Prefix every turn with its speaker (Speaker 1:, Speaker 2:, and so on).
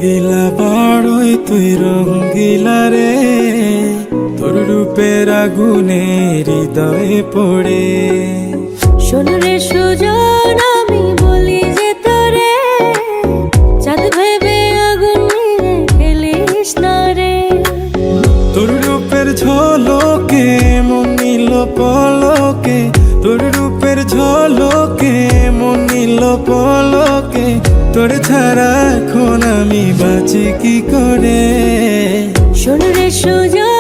Speaker 1: রঙ্গিলা বড়ই তুই রঙ্গিলা রে, তোর রূপের আগুনে হৃদয়ে পড়ে।
Speaker 2: শোন রে সুজন, আমি বলি যে তোরে, চাঁদ ভেবে আগুন নিয়ে খেলিস না রে।
Speaker 1: তোর রূপের ঝলকে মন নিল পলকে, তোর রূপের ঝলকে মন নিল পলকে, তোর ছাড়া এখন আমি বাঁচি কি করে।
Speaker 2: শোন রে সুজন,